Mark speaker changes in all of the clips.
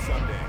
Speaker 1: someday.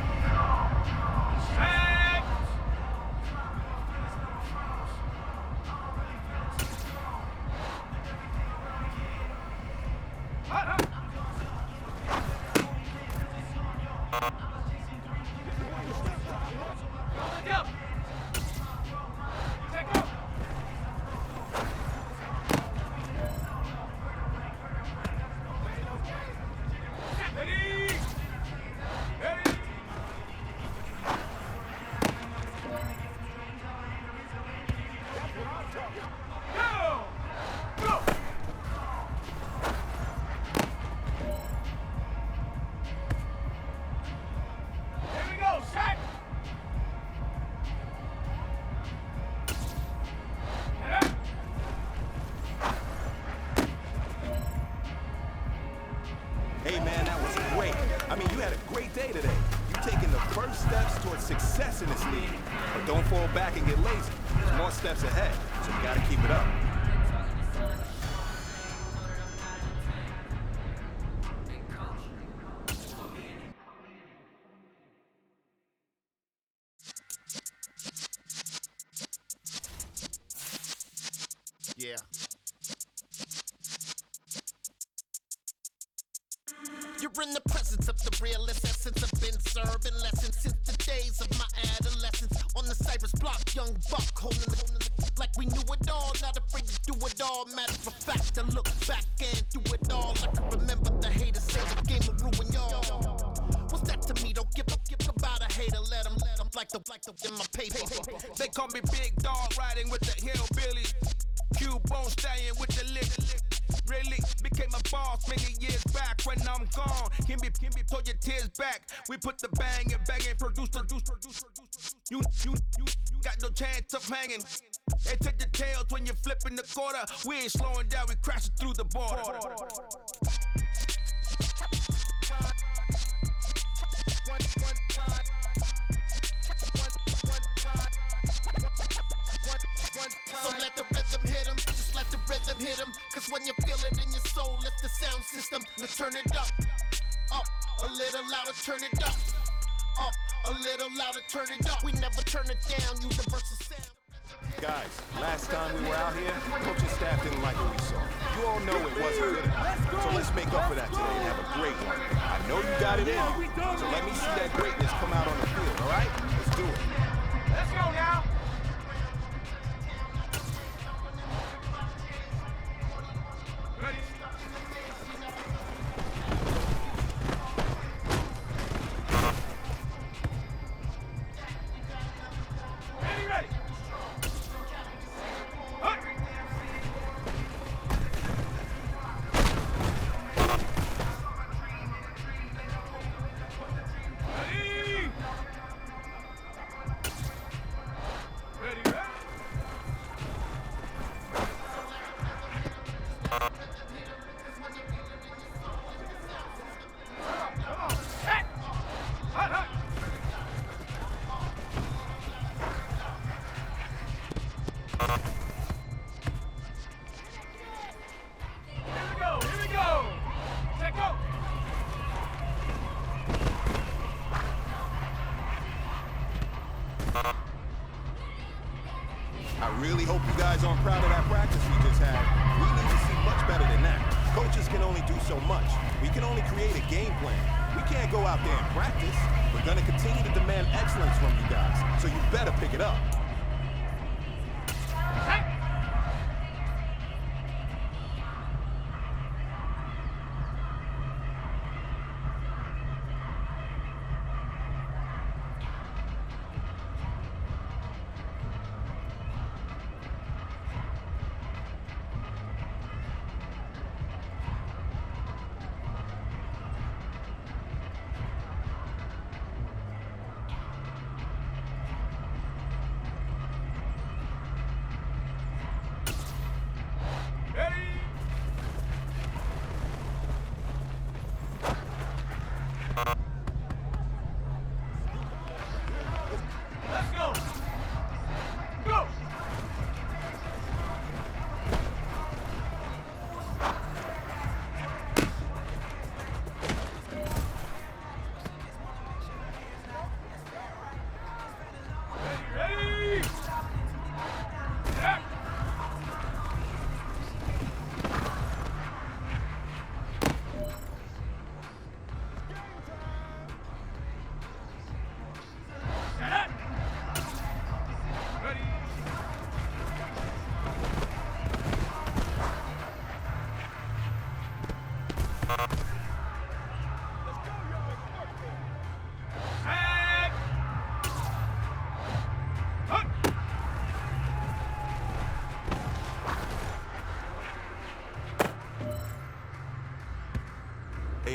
Speaker 1: Hey man, that was great. I mean, you had a great day today. You're taking the first steps towards success in this league. But don't fall back and get lazy. There's more steps ahead, so you gotta keep it up.
Speaker 2: Yeah. You're in the presence of the realest essence. I've been serving lessons since the days of my adolescence. On the Cypress block, young buck holding the like we knew it all, not afraid to do it all. Matter of fact, I look back and do it all. I can remember the haters say the game will ruin y'all. What's that to me? Don't give about a hater. Let them like the in my paper.
Speaker 3: They call me Big Dog, riding with the hillbillies. Cubone staying with the lick. Really became a boss many years back. When I'm gone, can be pull your tears back. We put the bang and produce. You got no chance of hanging. They take the tails when you're flipping the quarter. We ain't slowing down, we crashing through the border.
Speaker 2: So let the rhythm hit him, just let the rhythm hit him. Cause when you feel it in your soul, lift the sound system. Now turn it up a little louder, turn it up a little louder, turn it up. We never turn it down, universal sound.
Speaker 1: Guys, last time we were out here, coaching staff didn't like what we saw. You all know it wasn't good enough. So let's make up for that today and have a great one. I know you got it in you, so let me see that greatness come out on the field, all right? Let's do it.
Speaker 3: Let's go now.
Speaker 1: I really hope you guys aren't proud of that practice we just had. We need to see much better than that. Coaches can only do so much. We can only create a game plan. We can't go out there and practice. We're going to continue to demand excellence from you guys, so you better pick it up.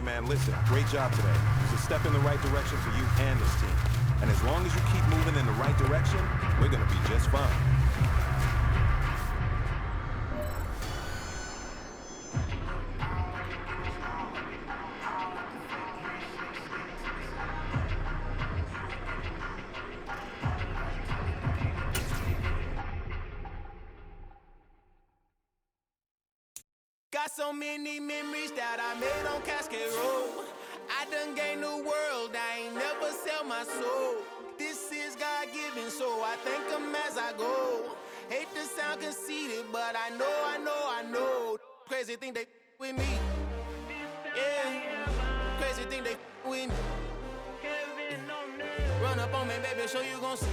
Speaker 1: man, listen, great job today. It's a step in the right direction for you and this team. And as long as you keep moving in the right direction, we're going to be just fine.
Speaker 3: Got so many memories that I made on Cascade Road. I done gained the world, I ain't never sell my soul. This is God-given, so I thank him as I go. Hate to sound conceited, but I know. Crazy thing they with me. Yeah, crazy thing they with me. Run up on me, baby, show you gon' see.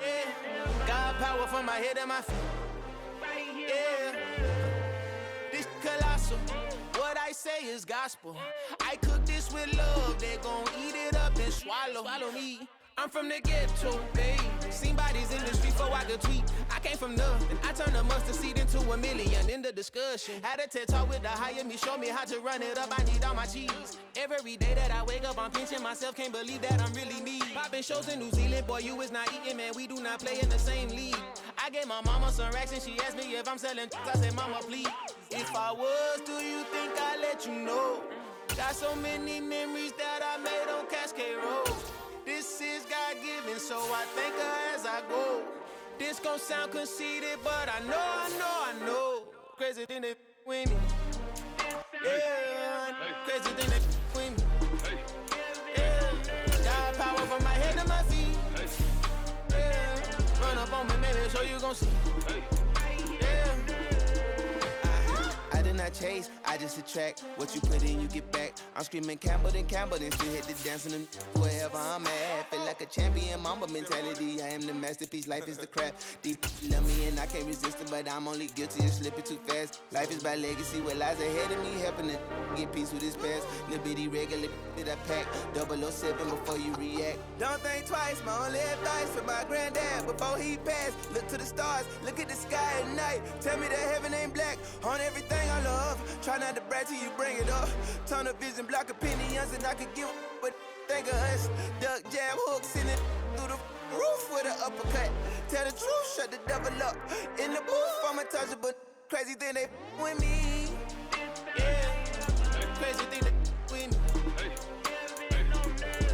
Speaker 3: Yeah, God power from my head and my feet. Yeah. This colossal, what I say is gospel. I cook this with love, they gon' eat it up and swallow me. I'm from the ghetto, babe. Seen bodies in the street before I could tweet. I came from nothing, I turned a mustard seed into a million. In the discussion, had a TED talk with the higher me, show me how to run it up. I need all my cheese. Every day that I wake up, I'm pinching myself, can't believe that I'm really me. Popping shows in New Zealand, boy, you is not eating, man. We do not play in the same league. I gave my mama some racks and she asked me if I'm selling. I said, mama, please. If I was, do you think I'd let you know? Got so many memories that I made on Cascade Road. This is God-given, so I thank her as I go. This gon' sound conceited, but I know. Crazy thing they with me. Yeah, crazy thing they with me. Yeah, God power from my head to my feet. Yeah, run up on me, maybe so you gon' see. Yeah. I did not chase, I just attract. What you put in, you get back. I'm screaming Campbell, then still hit the dance and wherever I'm at. Feel like a champion, mamba mentality. I am the masterpiece, life is the crap. Deep love me and I can't resist it, but I'm only guilty of slipping too fast. Life is by legacy, what lies ahead of me, helping to get peace with this past. Little bitty regular that I pack. 007 before you react. Don't think twice, my only advice for my granddad before he passed. Look to the stars, look at the sky at night. Tell me that heaven ain't black on everything I love. Try not to brag till you bring it up. Tunnel vision, block opinions, and I could give but think of us. Duck jab hooks in it through the roof with an uppercut. Tell the truth, shut the devil up. In the booth, I'm untouchable. Crazy thing they with me. Yeah, crazy thing they with me.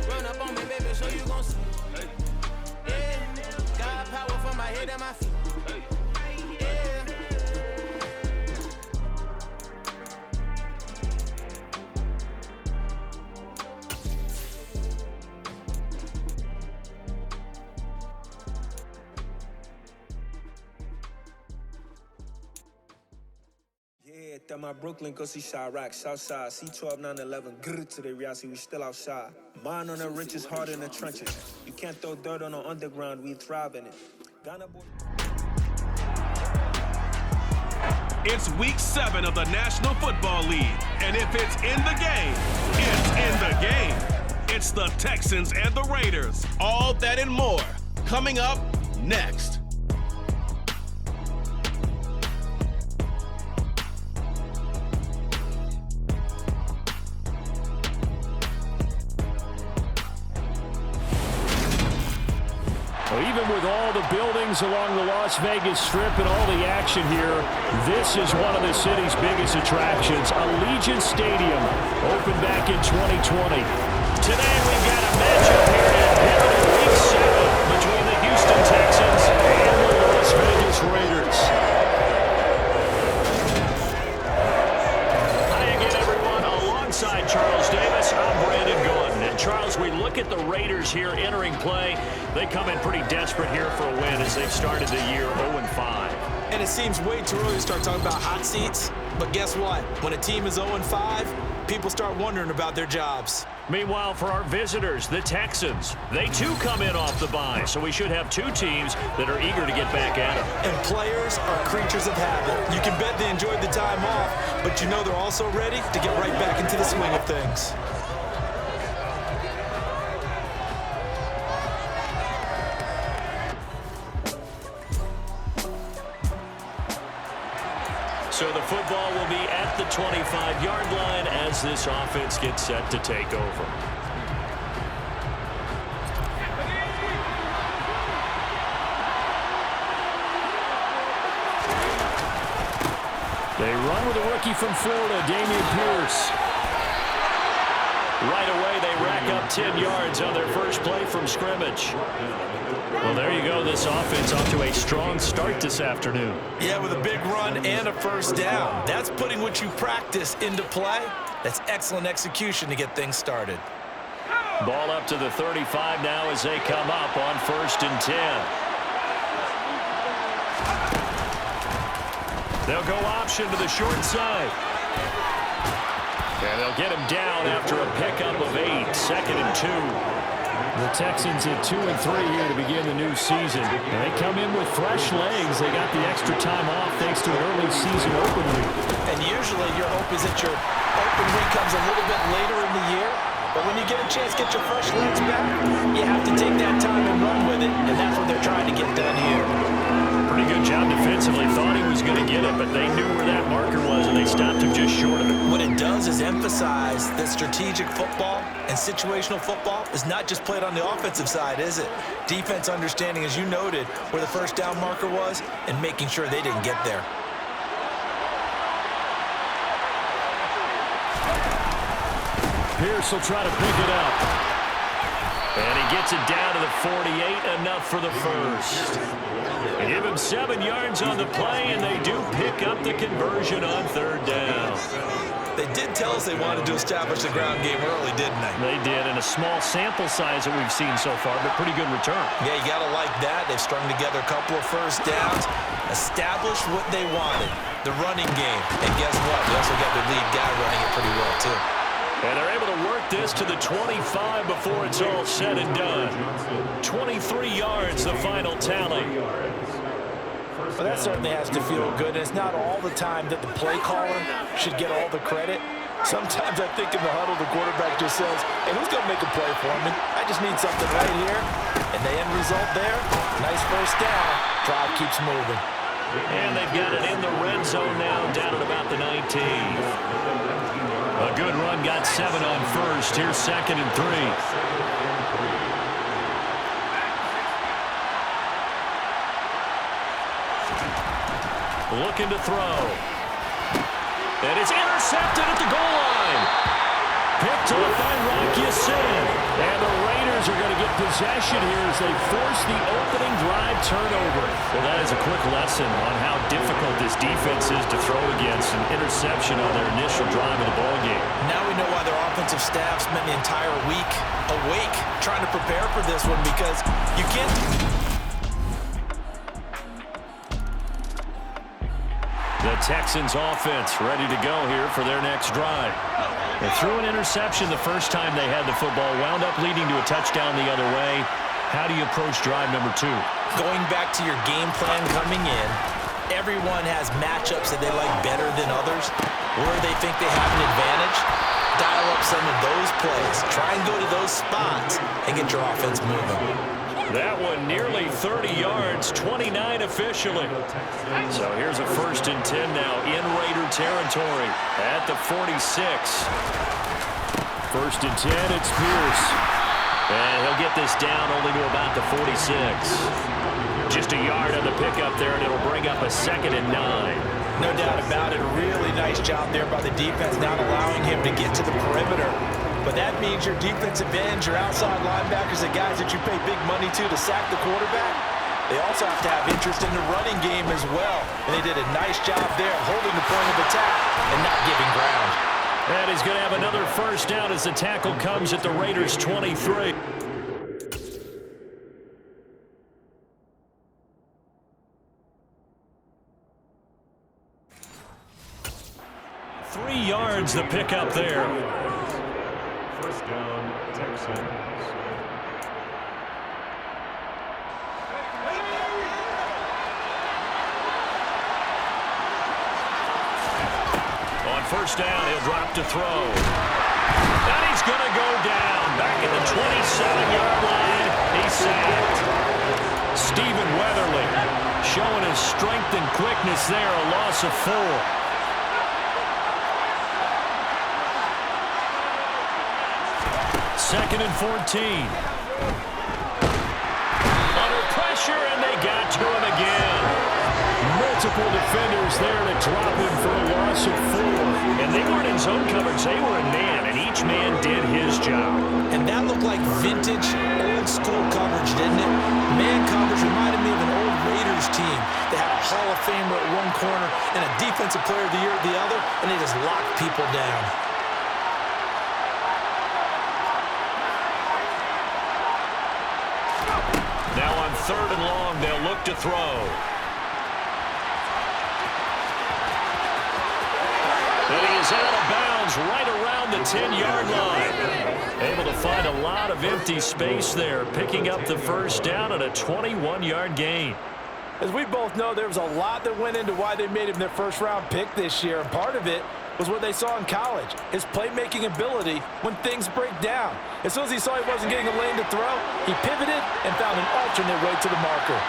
Speaker 3: Run up on me, baby, so you gon' see. Yeah, God power from my head and my feet.
Speaker 4: That my Brooklyn, go see Chirac, Southside, C12, 911, grrr to the reality, we still outside. Mine on the riches, hard in the trenches. You can't throw dirt on the underground, we thrive in it. Ghana boy.
Speaker 5: It's week 7 of the National Football League, and if it's in the game, it's in the game. It's the Texans and the Raiders. All that and more coming up next.
Speaker 6: Even with all the buildings along the Las Vegas Strip and all the action here, this is one of the city's biggest attractions. Allegiant Stadium opened back in 2020. Today we've got a matchup here in Week 7 between the Houston Texans and the Las Vegas Raiders. Hi again, everyone. Alongside Charles Davis, I'm Brandon Gordon. And Charles, we look at the Raiders here entering play. They come in pretty desperate here for a win as they've started the year 0-5.
Speaker 7: And it seems way too early to start talking about hot seats. But guess what? When a team is 0-5, people start wondering about their jobs.
Speaker 6: Meanwhile, for our visitors, the Texans, they too come in off the bye. So we should have two teams that are eager to get back at it.
Speaker 7: And players are creatures of habit. You can bet they enjoyed the time off, but you know they're also ready to get right back into the swing of things.
Speaker 6: So the football will be at the 25-yard line as this offense gets set to take over. They run with a rookie from Florida, Dameon Pierce. Right away, they rack up 10 yards on their first play from scrimmage. Well, there you go. This offense off to a strong start this afternoon.
Speaker 7: Yeah, with a big run and a first down. That's putting what you practice into play. That's excellent execution to get things started.
Speaker 6: Ball up to the 35 now as they come up on 1st and 10. They'll go option to the short side. And they'll get him down after a pickup of 8, 2nd and 2. The Texans at 2 and 3 here to begin the new season. And they come in with fresh legs. They got the extra time off thanks to an early season open week.
Speaker 7: And usually your hope is that your open week comes a little bit later in the year. But when you get a chance to get your fresh legs back, you have to take that time and run with it. And that's what they're trying to get done here.
Speaker 6: Pretty good job defensively. Thought he was going to get it, but they knew where that marker was, and they stopped him just short of it.
Speaker 7: What it does is emphasize that strategic football and situational football is not just played on the offensive side, is it? Defense understanding, as you noted, where the first down marker was and making sure they didn't get there.
Speaker 6: Pierce will try to pick it up. And he gets it down to the 48, enough for the first. They give him 7 yards on the play, and they do pick up the conversion on 3rd down.
Speaker 7: They did tell us they wanted to establish the ground game early, didn't they?
Speaker 6: They did, and a small sample size that we've seen so far, but pretty good return.
Speaker 7: Yeah, you got to like that. They've strung together a couple of first downs, established what they wanted, the running game. And guess what? They also got their lead guy running it pretty well, too.
Speaker 6: And they're able to work this to the 25 before it's all said and done. 23 yards, the final tally.
Speaker 7: Well, that certainly has to feel good. It's not all the time that the play caller should get all the credit. Sometimes I think in the huddle, the quarterback just says, hey, who's going to make a play for me? I just need something right here. And the end result there, nice first down. Drive keeps moving.
Speaker 6: And they've got it in the red zone now, down at about the 19. A good run, got 7 on first. Here's 2nd and 3. Looking to throw. And it's intercepted at the goal line. Picked up by Rocky Sin. And the Raiders are going to get possession here as they force the opening drive turnover. Well, that is a quick lesson on how difficult this defense is to throw against. An interception on their initial drive of the ballgame.
Speaker 7: Now we know why their offensive staff spent the entire week awake trying to prepare for this one, because you can't...
Speaker 6: The Texans offense ready to go here for their next drive. They threw an interception the first time they had the football, wound up leading to a touchdown the other way. How do you approach drive number 2?
Speaker 7: Going back to your game plan coming in, everyone has matchups that they like better than others, where they think they have an advantage. Dial up some of those plays. Try and go to those spots and get your offense moving.
Speaker 6: That one nearly 30 yards, 29 officially. So here's a 1st and 10 now in Raider territory at the 46. 1st and 10, it's Pierce. And he'll get this down only to about the 46. Just a yard on the pickup there, and it'll bring up a 2nd and 9.
Speaker 7: No doubt about it. A really nice job there by the defense, not allowing him to get to the perimeter. But that means your defensive ends, your outside linebackers, the guys that you pay big money to sack the quarterback, they also have to have interest in the running game as well. And they did a nice job there holding the point of attack and not giving ground.
Speaker 6: And he's going to have another first down as the tackle comes at the Raiders' 23. Three yards the pickup there.
Speaker 8: First down, Texans.
Speaker 6: On first down, he'll drop to throw. And he's going to go down. Back at the 27-yard line. He's sacked. Stephen Weatherly showing his strength and quickness there. A loss of 4. 2nd and 14. Under pressure, and they got to him again. Multiple defenders there to drop him for a loss of 4. And they weren't in zone coverage. They were in man, and each man did his job.
Speaker 7: And that looked like vintage, old-school coverage, didn't it? Man coverage reminded me of an old Raiders team. They had a Hall of Famer at one corner and a Defensive Player of the Year at the other, and they just locked people down.
Speaker 6: Now on 3rd and long, they'll look to throw. And he is out of bounds right around the 10-yard line. Able to find a lot of empty space there, picking up the first down at a 21-yard gain.
Speaker 7: As we both know, there was a lot that went into why they made him their first-round pick this year, and part of it was what they saw in college, his playmaking ability when things break down. As soon as he saw he wasn't getting a lane to throw, he pivoted and found an alternate way to the marker.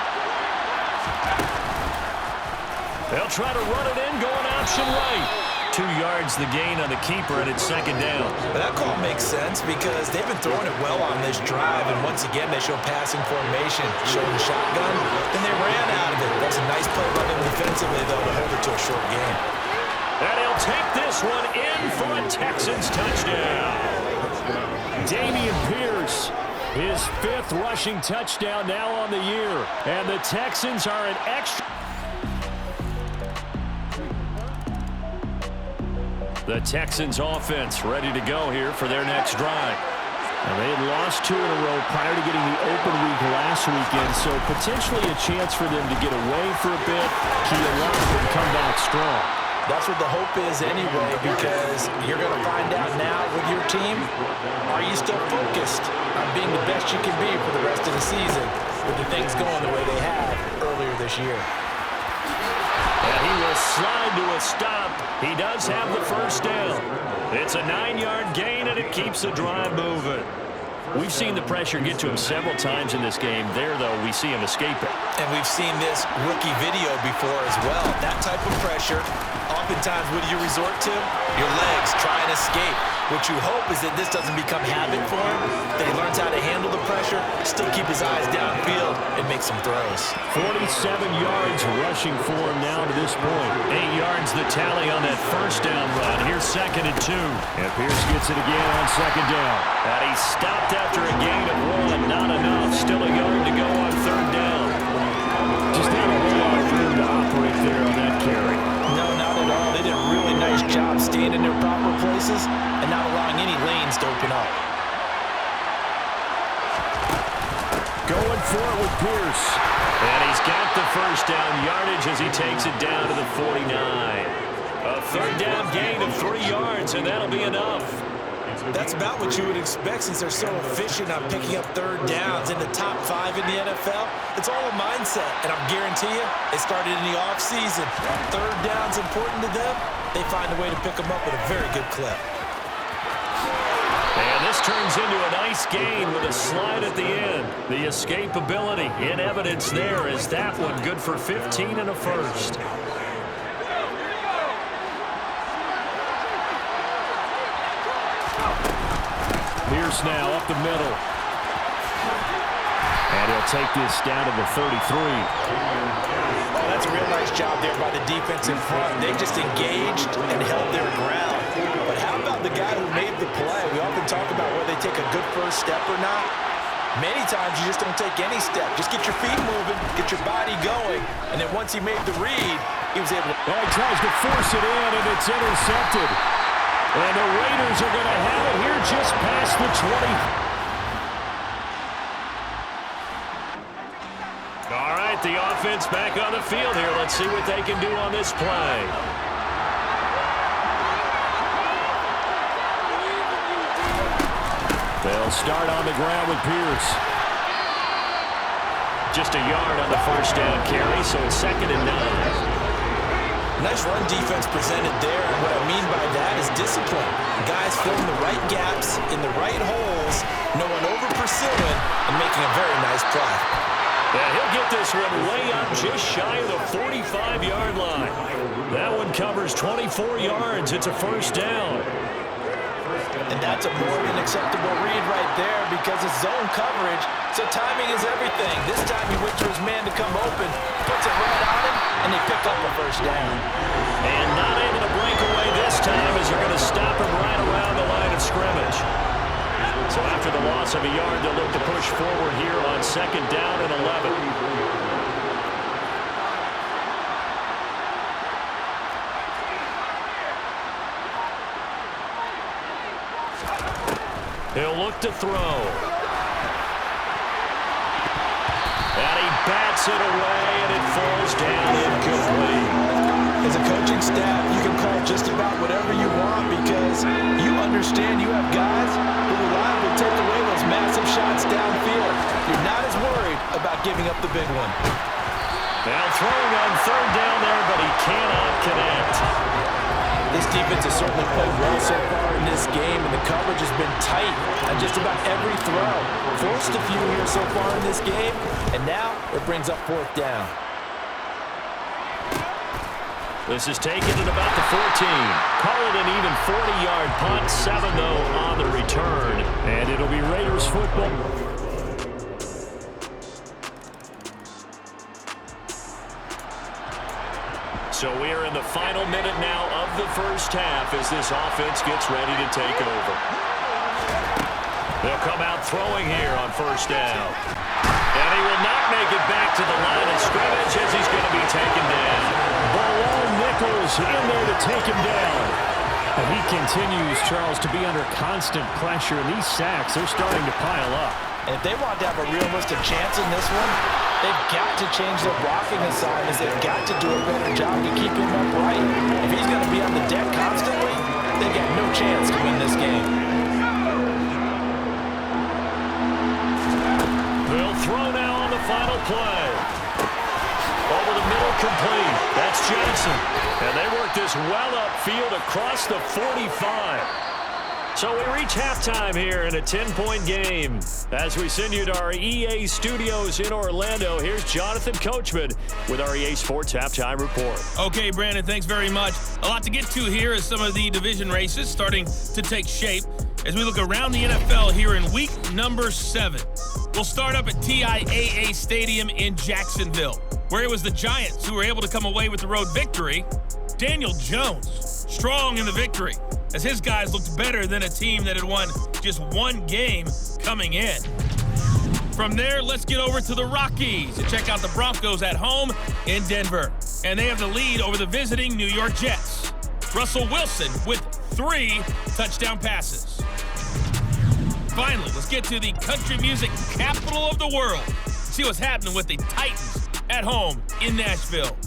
Speaker 6: They'll try to run it in, going option right. 2 yards the gain on the keeper, and it's 2nd down.
Speaker 7: But that call makes sense because they've been throwing it well on this drive, and once again they show passing formation, showing the shotgun, then they ran out of it. That was a nice play by them defensively, though, to hold it to a short game.
Speaker 6: And he'll take this one in for a Texans touchdown. Dameon Pierce, his 5th rushing touchdown now on the year, and the Texans are an extra. The Texans offense ready to go here for their next drive. Now, they had lost 2 in a row prior to getting the open week last weekend, so potentially a chance for them to get away for a bit, key a lot, and come back strong.
Speaker 7: That's what the hope is anyway, because you're going to find out now with your team, are you still focused on being the best you can be for the rest of the season with the things going the way they have earlier this year?
Speaker 6: And he will slide to a stop. He does have the first down. It's a 9-yard gain, and it keeps the drive moving. We've seen the pressure get to him several times in this game. There, though, we see him escape it.
Speaker 7: And we've seen this rookie video before as well. That type of pressure, oftentimes, what do you resort to? Your legs, try and escape. What you hope is that this doesn't become habit for him, that he learns how to handle the pressure, still keep his eyes downfield, and make some throws.
Speaker 6: 47 yards rushing for him now to this point. 8 yards the tally on that first down run. Here's 2nd and 2. And Pierce gets it again on 2nd down. And he stopped after a gain of 1. Not enough. Still a yard to go on 3rd down. Just not a whole lot of room to operate there on that carry.
Speaker 7: No, not at all. They did a really nice job staying in their proper places and not allowing any lanes to open up.
Speaker 6: Going for it with Pierce. And he's got the first down yardage as he takes it down to the 49. A 3rd down gain of 3 yards, and that'll be enough.
Speaker 7: That's about what you would expect since they're so efficient on picking up 3rd downs in the top 5 in the NFL. It's all a mindset, and I guarantee you, it started in the offseason. 3rd down's important to them. They find a way to pick them up at a very good clip.
Speaker 6: And this turns into a nice gain with a slide at the end. The escapability in evidence there is that one good for 15 and a first. Pierce now up the middle. And he'll take this down to the 33.
Speaker 7: Oh, that's a real nice job there by the defense in front. They just engaged and held their ground. But how about the guy who made the play? We often talk about whether they take a good first step or not. Many times you just don't take any step. Just get your feet moving, get your body going, and then once he made the read, he was able to...
Speaker 6: Well, he tries to force it in, and it's intercepted. And the Raiders are going to have it here just past the 20. All right, the offense back on the field here. Let's see what they can do on this play. They'll start on the ground with Pierce. Just a yard on the first down carry, so it's 2nd and 9.
Speaker 7: Nice run defense presented there, and what I mean by that is discipline. Guys filling the right gaps in the right holes, no one over-pursuing, and making a very nice play.
Speaker 6: Yeah, he'll get this one way up just shy of the 45-yard line. That one covers 24 yards. It's a first down.
Speaker 7: And that's a more than acceptable read right there because it's zone coverage, so timing is everything. This time he waits for his man to come open, puts it right on him, and they pick up a first down.
Speaker 6: And not able to break away this time as they're going to stop him right around the line of scrimmage. So after the loss of a yard, they'll look to push forward here on 2nd down and 11. He'll look to throw. And he bats it away, and it falls down incomplete.
Speaker 7: As a coaching staff, you can call just about whatever you want because you understand you have guys who reliably take away those massive shots downfield. You're not as worried about giving up the big one.
Speaker 6: Now throwing on 3rd down there, but he cannot connect.
Speaker 7: This defense has certainly played well so far in this game, and the coverage has been tight on just about every throw. Forced a few here so far in this game, and now it brings up 4th down.
Speaker 6: This is taken at about the 14. Call it an even 40-yard punt. 7, though, on the return. And it'll be Raiders football. So we're in the final minute now of the first half as this offense gets ready to take over. They'll come out throwing here on 1st down. And he will not make it back to the line of scrimmage as he's going to be taken down. Below Nichols in there to take him down. And he continues, Charles, to be under constant pressure. And these sacks, they're starting to pile up.
Speaker 7: And if they want to have a realistic chance in this one, they've got to change their blocking assignments. They've got to do a better job to keep him upright. If he's going to be on the deck constantly, they've got no chance to win this game.
Speaker 6: They'll throw now on the final play. Over the middle, complete. That's Johnson. And they work this well upfield across the 45. So we reach halftime here in a 10-point game. As we send you to our EA studios in Orlando, here's Jonathan Coachman with our EA Sports Halftime Report.
Speaker 9: Okay, Brandon, thanks very much. A lot to get to here as some of the division races starting to take shape as we look around the NFL here in week number 7. We'll start up at TIAA Stadium in Jacksonville, where it was the Giants who were able to come away with the road victory. Daniel Jones, strong in the victory, as his guys looked better than a team that had won just 1 game coming in. From there, let's get over to the Rockies and check out the Broncos at home in Denver. And they have the lead over the visiting New York Jets. Russell Wilson with 3 touchdown passes. Finally, let's get to the country music capital of the world. See what's happening with the Titans at home in Nashville.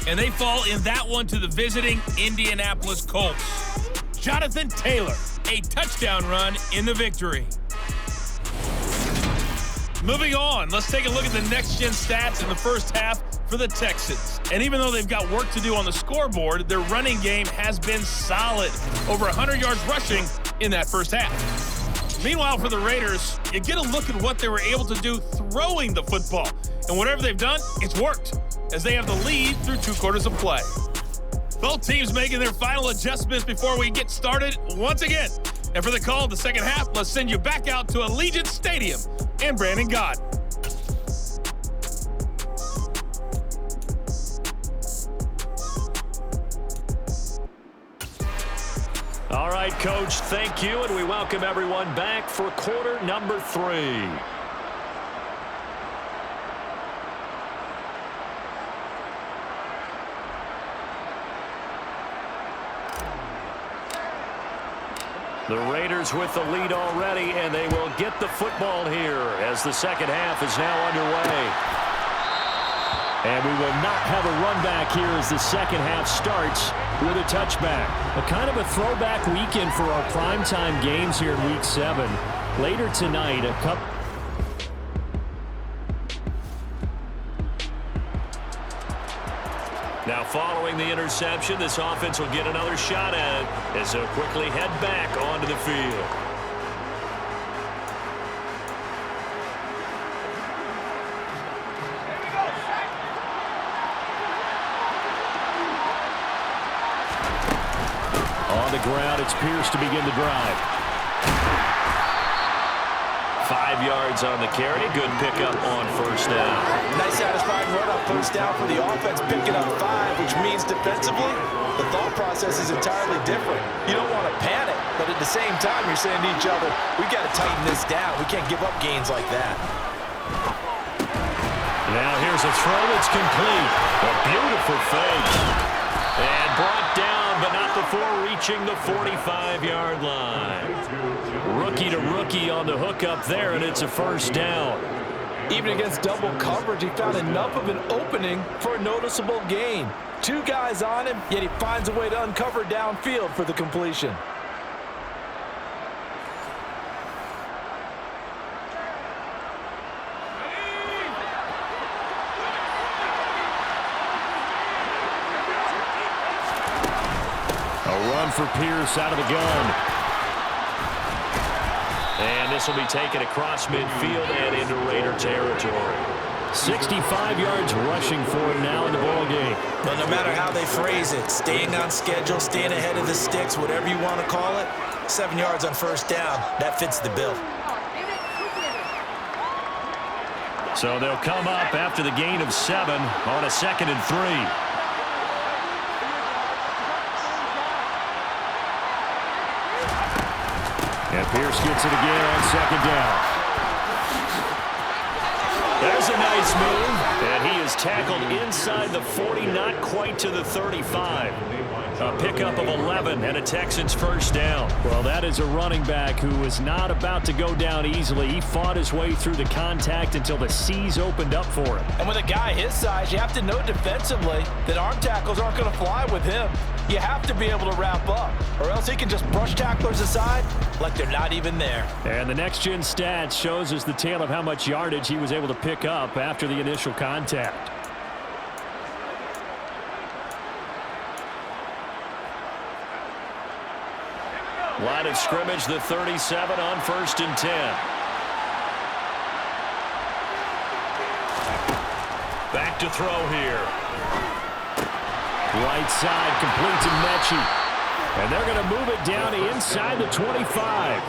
Speaker 9: And they fall in that one to the visiting Indianapolis Colts. Jonathan Taylor, a touchdown run in the victory. Moving on, let's take a look at the next-gen stats in the first half for the Texans. And even though they've got work to do on the scoreboard, their running game has been solid. Over 100 yards rushing in that first half. Meanwhile, for the Raiders, you get a look at what they were able to do throwing the football. And whatever they've done, it's worked, as they have the lead through 2 quarters of play. Both teams making their final adjustments before we get started once again. And for the call of the second half, let's send you back out to Allegiant Stadium and Brandon Gott.
Speaker 6: All right, Coach, thank you, and we welcome everyone back for quarter number 3. The Raiders with the lead already, and they will get the football here as the second half is now underway. And we will not have a run back here as the second half starts with a touchback. A kind of a throwback weekend for our primetime games here in Week 7. Later tonight, a couple... Now following the interception, this offense will get another shot at it as they'll quickly head back onto the field. On the ground, it's Pierce to begin the drive. 5 yards on the carry. Good pickup on first down.
Speaker 7: Nice satisfying run on first down for the offense, picking up 5, which means defensively, the thought process is entirely different. You don't want to panic, but at the same time, you're saying to each other, we got to tighten this down. We can't give up gains like that.
Speaker 6: Now here's a throw that's complete. A beautiful fake. And brought down, but not before reaching the 45-yard line. Rookie to rookie on the hookup there, and it's a first down.
Speaker 7: Even against double coverage, he found enough of an opening for a noticeable gain. 2 guys on him, yet he finds a way to uncover downfield for the completion.
Speaker 6: For Pierce out of the gun. And this will be taken across midfield and into Raider territory. 65 yards rushing for him now in the ballgame.
Speaker 7: But no matter how they phrase it, staying on schedule, staying ahead of the sticks, whatever you want to call it, 7 yards on first down, that fits the bill.
Speaker 6: So they'll come up after the gain of 7 on a 2nd and 3. And Pierce gets it again on 2nd down. There's a nice move. And he is tackled inside the 40, not quite to the 35. A pickup of 11 and a Texans first down. Well, that is a running back who was not about to go down easily. He fought his way through the contact until the C's opened up for him.
Speaker 7: And with a guy his size, you have to know defensively that arm tackles aren't going to fly with him. You have to be able to wrap up, or else he can just brush tacklers aside like they're not even there.
Speaker 6: And the next-gen stats shows us the tale of how much yardage he was able to pick up after the initial contact. Line of scrimmage, the 37 on 1st and 10. Back to throw here. Right side, complete to Mechie. And they're going to move it down to inside the 25.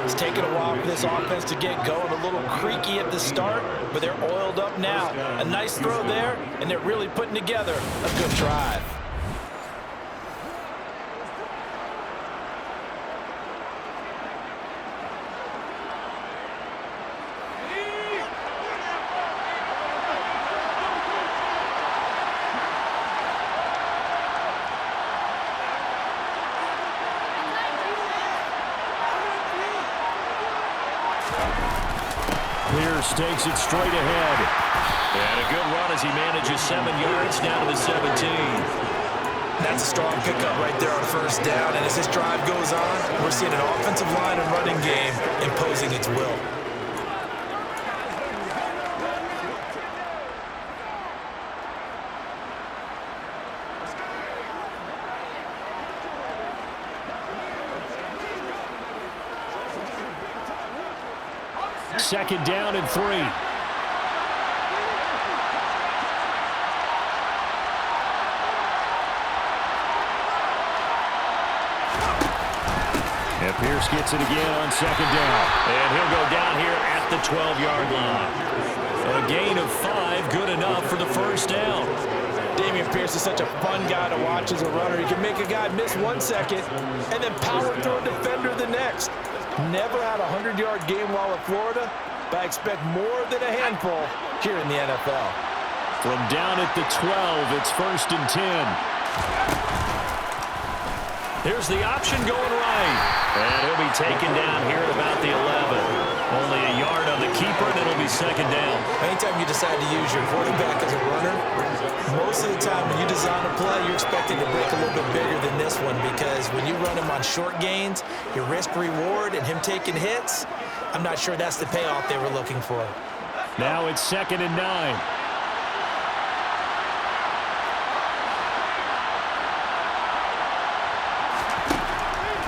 Speaker 7: It's taken a while for this offense to get going. A little creaky at the start, but they're oiled up now. A nice throw there, and they're really putting together a good drive.
Speaker 6: Pierce takes it straight ahead. And a good run as he manages 7 yards down to the 17.
Speaker 7: That's a strong pickup right there on first down. And as this drive goes on, we're seeing an offensive line and running game imposing its will.
Speaker 6: Second down and 3. And Pierce gets it again on 2nd down. And he'll go down here at the 12-yard line. A gain of 5, good enough for the first down.
Speaker 7: Dameon Pierce is such a fun guy to watch as a runner. He can make a guy miss 1 second and then power through a defender the next. Never had a 100-yard game while at Florida, but I expect more than a handful here in the NFL.
Speaker 6: From down at the 12, it's 1st and 10. Here's the option going right. And he'll be taken down here at about the 11. Only a yard on the keeper, and it'll be 2nd down.
Speaker 7: Anytime you decide to use your quarterback as a runner, most of the time when you design a play, you're expected to break a little bit bigger than this one, because when you run him on short gains, your risk-reward and him taking hits, I'm not sure that's the payoff they were looking for.
Speaker 6: Now it's 2nd and 9.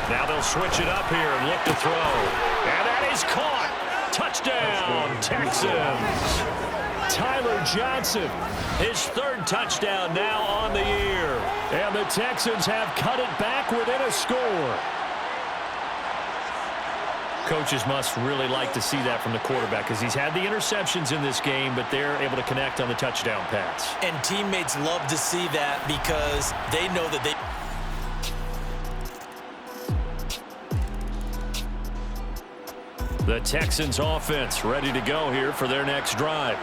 Speaker 6: Now they'll switch it up here and look to throw. And that is caught. Touchdown, Texans. Tyler Johnson, his 3rd touchdown now on the year. And the Texans have cut it back within a score. Coaches must really like to see that from the quarterback because he's had the interceptions in this game, but they're able to connect on the touchdown pass.
Speaker 7: And teammates love to see that because they know that they...
Speaker 6: The Texans offense ready to go here for their next drive.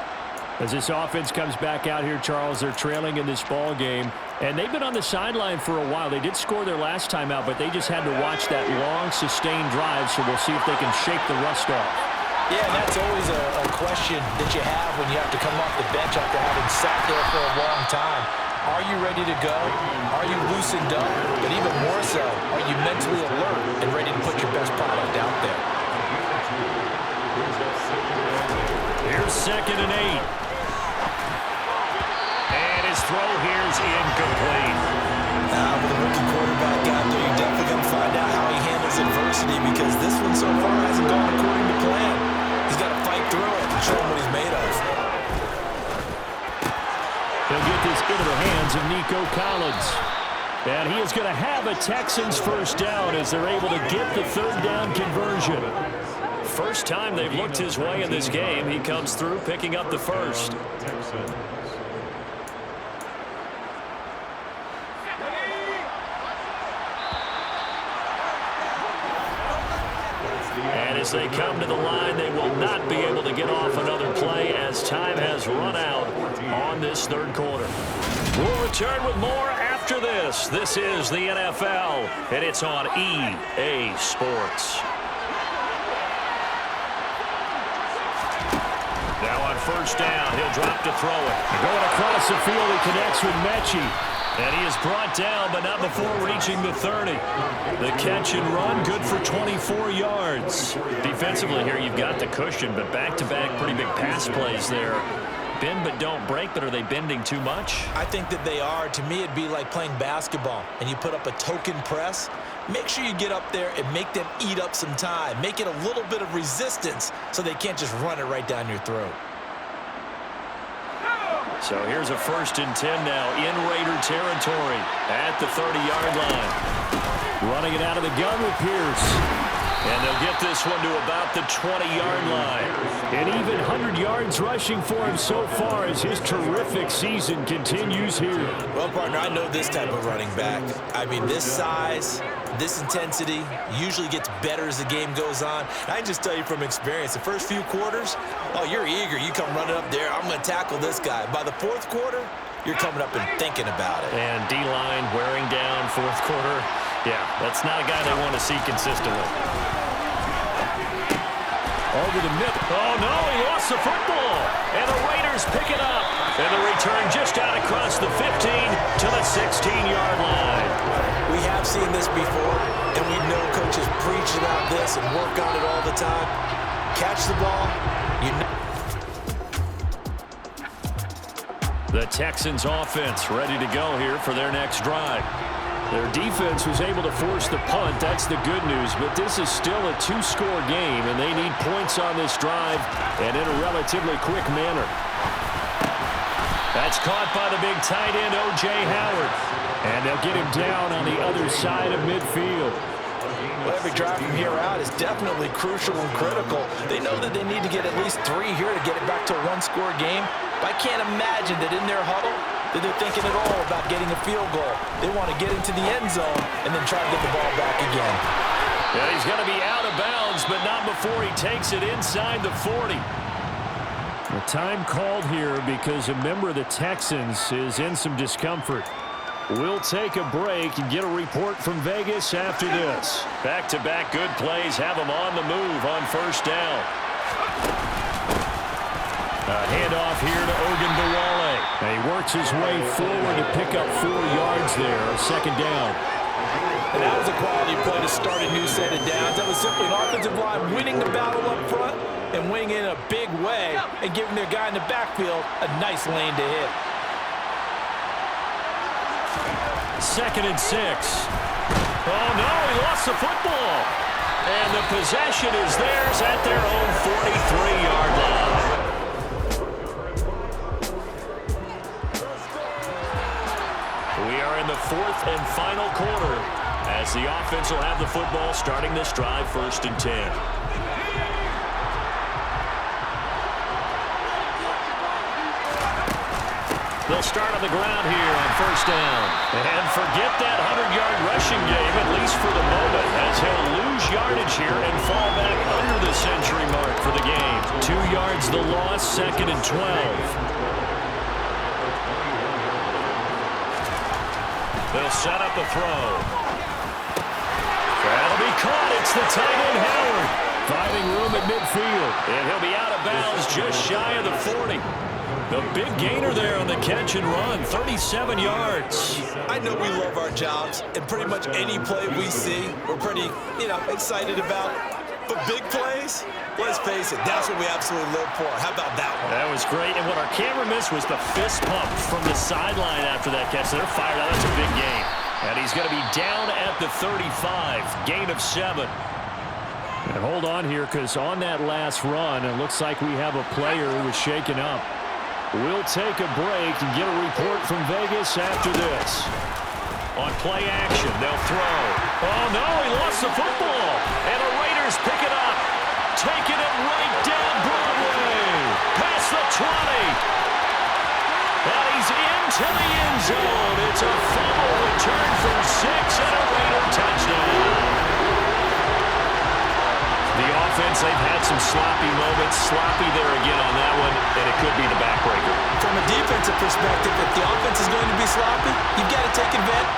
Speaker 6: As this offense comes back out here, Charles, they're trailing in this ball game, and they've been on the sideline for a while. They did score their last time out, but they just had to watch that long, sustained drive, so we'll see if they can shake the rust off.
Speaker 7: Yeah, and that's always a question that you have when you have to come off the bench after having sat there for a long time. Are you ready to go? Are you loosened up? But even more so, are you mentally alert and ready to put your best product out there?
Speaker 6: Here's 2nd and 8. And his throw here's incomplete.
Speaker 7: With a rookie quarterback out there, you're definitely going to find out how he handles adversity because this one so far hasn't gone according to plan. He's got to fight through it and show him what he's made of.
Speaker 6: He'll get this into the hands of Nico Collins. And he is going to have a Texans first down as they're able to get the 3rd down conversion. First time they've looked his way in this game. He comes through picking up the first. And as they come to the line, they will not be able to get off another play as time has run out on this 3rd quarter. We'll return with more after this. This is the NFL, and it's on EA Sports. Now on first down, he'll drop to throw it. Going across the field, he connects with Mechie. And he is brought down, but not before reaching the 30. The catch and run, good for 24 yards. Defensively here, you've got the cushion, but back-to-back pretty big pass plays there. Bend but don't break, but are they bending too much?
Speaker 7: I think that they are. To me, it'd be like playing basketball, and you put up a token press. Make sure you get up there and make them eat up some time. Make it a little bit of resistance so they can't just run it right down your throat.
Speaker 6: So here's a 1st and 10 now in Raider territory at the 30-yard line. Running it out of the gun with Pierce. And they'll get this one to about the 20-yard line. And even 100 yards rushing for him so far as his terrific season continues here.
Speaker 7: Well, partner, I know this type of running back. I mean, this size, this intensity usually gets better as the game goes on. And I can just tell you from experience, the first few quarters, oh, you're eager. You come running up there, I'm going to tackle this guy. By the 4th quarter, you're coming up and thinking about it.
Speaker 6: And D-line wearing down 4th quarter. Yeah, that's not a guy they want to see consistently. Over the mid. Oh, no, he lost the football. And the Raiders pick it up. And the return just out across the 15 to the 16-yard line.
Speaker 7: We have seen this before, and we know coaches preach about this and work on it all the time. Catch the ball.
Speaker 6: The Texans offense ready to go here for their next drive. Their defense was able to force the punt. That's the good news, but this is still a 2-score game, and they need points on this drive and in a relatively quick manner. That's caught by the big tight end, O.J. Howard. And they'll get him down on the other side of midfield.
Speaker 7: Well, every drive from here out is definitely crucial and critical. They know that they need to get at least 3 here to get it back to a 1-score game. But I can't imagine that in their huddle that they're thinking at all about getting a field goal. They want to get into the end zone and then try to get the ball back again.
Speaker 6: Yeah, he's going to be out of bounds, but not before he takes it inside the 40. The time called here because a member of the Texans is in some discomfort. We'll take a break and get a report from Vegas after this. Back-to-back good plays have him on the move on first down. A handoff here to Ogunbowale. He works his way forward to pick up 4 yards there, second down.
Speaker 7: And that was a quality play to start a new set of downs. That was simply an offensive line winning the battle up front and winning in a big way and giving their guy in the backfield a nice lane to hit.
Speaker 6: 2nd and 6. Oh, no, he lost the football. And the possession is theirs at their own 43-yard line. We are in the 4th and final quarter as the offense will have the football starting this drive 1st and 10. They'll start on the ground here on first down. And forget that 100-yard rushing game, at least for the moment, as he'll lose yardage here and fall back under the century mark for the game. 2 yards the loss, 2nd and 12. They'll set up a throw. That'll be caught. It's the tight end, Howard. Finding room at midfield. And he'll be out of bounds just shy of the 40. The big gainer there on the catch and run, 37 yards.
Speaker 7: I know we love our jobs, and pretty much any play we see, we're pretty, excited about. But big plays, let's face it, that's what we absolutely live for. How about that one?
Speaker 6: That was great, and what our camera missed was the fist pump from the sideline after that catch. So they're fired out. That's a big gain. And he's going to be down at the 35, gain of 7. And hold on here, because on that last run, it looks like we have a player who was shaken up. We'll take a break and get a report from Vegas after this. On play action, they'll throw. Oh, no, he lost the football. And the Raiders pick it up. Taking it right down Broadway. Past the 20. And he's into the end zone. It's a fumble return for 6 and a Raider touchdown. The offense, they've had some sloppy moments. Sloppy there again on that one, and it could be the backbreaker.
Speaker 7: From a defensive perspective, if the offense is going to be sloppy, you've got to take advantage.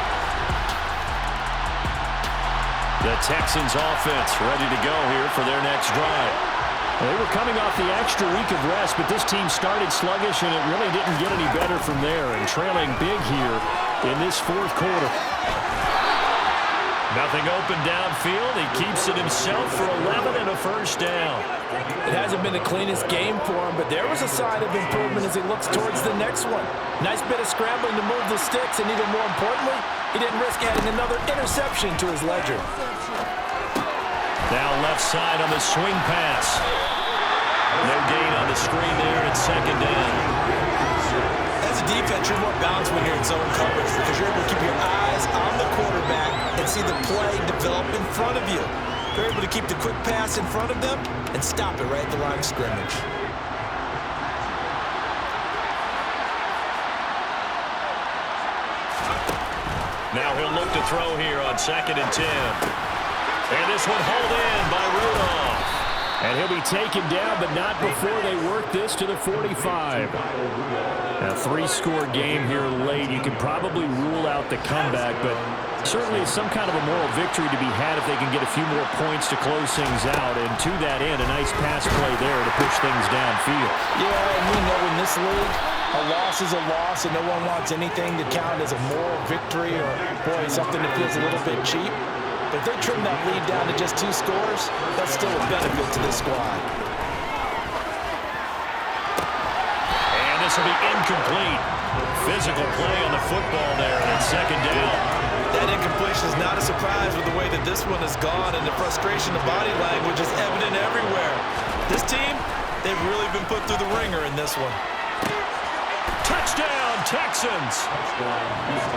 Speaker 6: The Texans offense ready to go here for their next drive. They were coming off the extra week of rest, but this team started sluggish, and it really didn't get any better from there, and trailing big here in this fourth quarter. Nothing open downfield. He keeps it himself for 11 and a first down.
Speaker 7: It hasn't been the cleanest game for him, but there was a sign of improvement as he looks towards the next one. Nice bit of scrambling to move the sticks, and even more importantly, he didn't risk adding another interception to his ledger.
Speaker 6: Now left side on the swing pass. No gain on the screen there at 2nd down.
Speaker 7: As a defense, you're more balanced when you're in zone coverage because you're able to keep your eyes on the quarterback and see the play develop in front of you. You're able to keep the quick pass in front of them and stop it right at the line of scrimmage.
Speaker 6: Now he'll look to throw here on 2nd and 10. And this one hauled in by Rudolph. And he'll be taken down, but not before they work this to the 45. A 3-score game here late. You can probably rule out the comeback, but certainly some kind of a moral victory to be had if they can get a few more points to close things out. And to that end, a nice pass play there to push things downfield.
Speaker 7: Yeah, and we know in this league, a loss is a loss, and no one wants anything to count as a moral victory or, boy, something that feels a little bit cheap. But if they trim that lead down to just 2 scores, that's still a benefit to this squad.
Speaker 6: And this will be incomplete. Physical play on the football there at 2nd down.
Speaker 7: That incompletion is not a surprise with the way that this one has gone, and the frustration, the body language is evident everywhere. This team, they've really been put through the ringer in this one.
Speaker 6: Touchdown, Texans.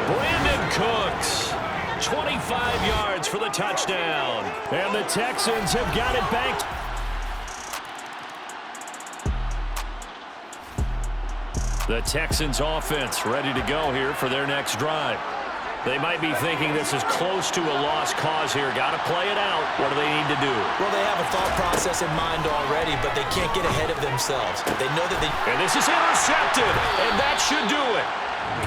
Speaker 6: Brandon Cooks. 25 yards for the touchdown. And the Texans have got it back. The Texans offense ready to go here for their next drive. They might be thinking this is close to a lost cause here. Got to play it out. What do they need to do?
Speaker 7: Well, they have a thought process in mind already, but they can't get ahead of themselves. They know that they...
Speaker 6: And this is intercepted, and that should do it.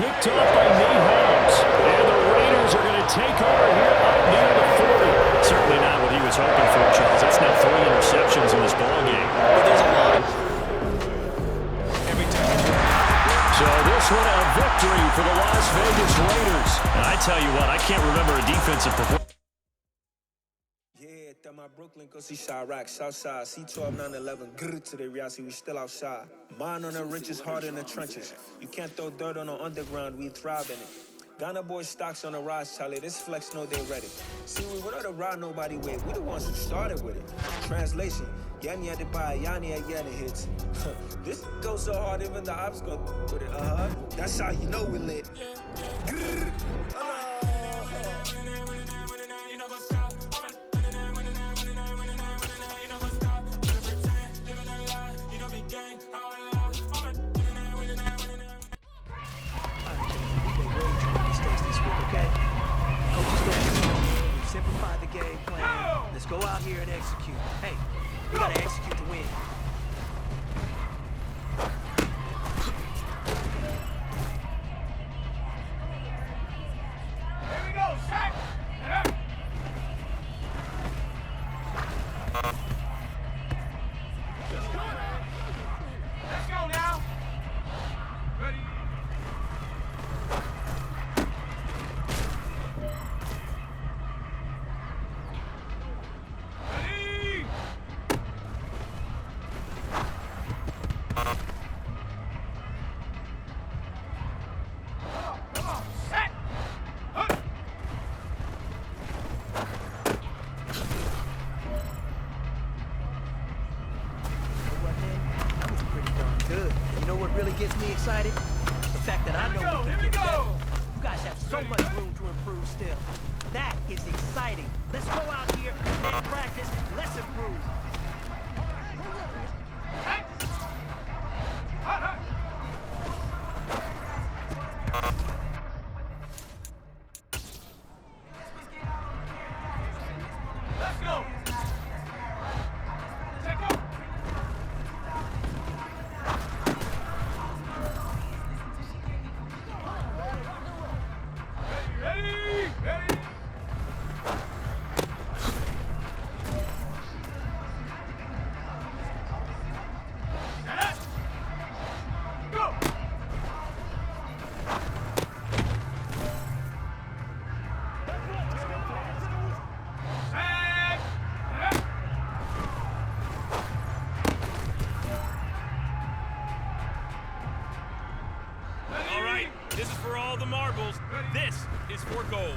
Speaker 6: Picked up by Nate Holmes. And the Raiders are going to take over here up near the 40. Certainly not what he was hoping for, Charles. That's now 3 interceptions in this ballgame.
Speaker 7: But there's a lot of...
Speaker 6: So this one a victory for the Las Vegas Raiders. And I tell you what, I can't remember a defensive performance.
Speaker 4: Yeah, my Brooklyn, go see Chirac, Southside, C12, 911, grrr to the reality, we still outside. Mine on the riches, hard in the trenches. You can't throw dirt on the underground, we thrive in it. Ghana boys stocks on the rise, Charlie. This flex know they ready. See, we without a ride, nobody wait. We the ones who started with it. Translation: Yanni had to buy, Yanni had Yanni hits. This goes so hard, even the ops go with it. That's how you know we lit.
Speaker 10: know what really gets me excited? The fact that I know we can get better. You guys have so much room to improve still. That is exciting. Let's go out here, let's practice, let's improve.
Speaker 3: Let's go.
Speaker 9: This is for all the marbles. This is for gold.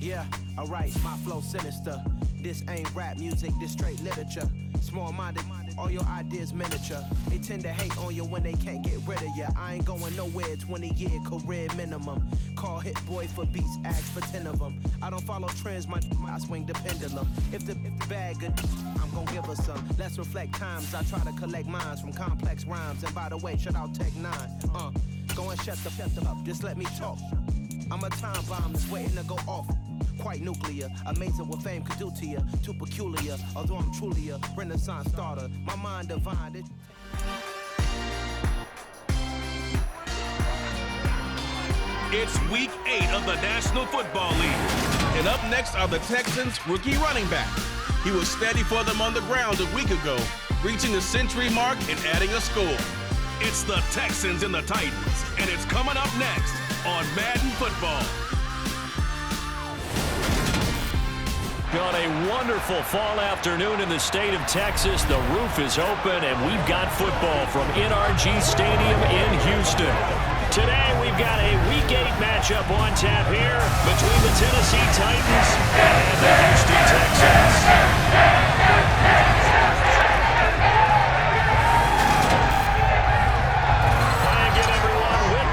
Speaker 11: Yeah, alright, my flow sinister. This ain't rap music, this straight literature. Small-minded, all your ideas miniature. They tend to hate on you when they can't get rid of you. I ain't going nowhere, 20-year career minimum. Call hit boy for beats, ask for 10 of them. I don't follow trends, I swing the pendulum. If the bag good, I'm gon' give her some. Let's reflect times, I try to collect minds from complex rhymes. And by the way, shout out Tech 9. Go and shut the up, just let me talk. I'm a time bomb that's waiting to go off. Quite nuclear, amazing what fame could do to you. Too peculiar, although I'm truly a Renaissance starter. My mind divine.
Speaker 5: It's week 8 of the National Football League. And up next are the Texans' rookie running back. He was steady for them on the ground a week ago, reaching the century mark and adding a score. It's the Texans and the Titans, and it's coming up next on Madden Football.
Speaker 6: On a wonderful fall afternoon in the state of Texas, the roof is open, and we've got football from NRG Stadium in Houston. Today, we've got a Week 8 matchup on tap here between the Tennessee Titans and the Houston Texans.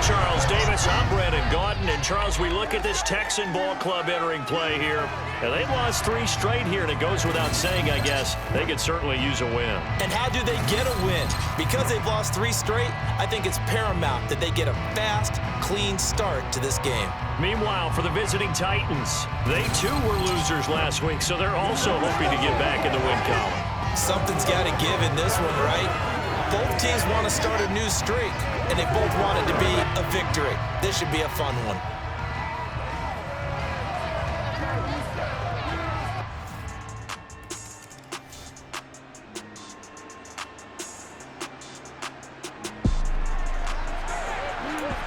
Speaker 6: Charles Davis, I'm Brandon Gaudin, and Charles, we look at this Texan ball club entering play here, and they've lost 3 straight here, and it goes without saying, I guess, they could certainly use a win.
Speaker 7: And how do they get a win? Because they've lost 3 straight, I think it's paramount that they get a fast, clean start to this game.
Speaker 6: Meanwhile, for the visiting Titans, they too were losers last week, so they're also hoping to get back in the win column.
Speaker 7: Something's got to give in this one, right? Both teams want to start a new streak, and they both want it to be a victory. This should be a fun one.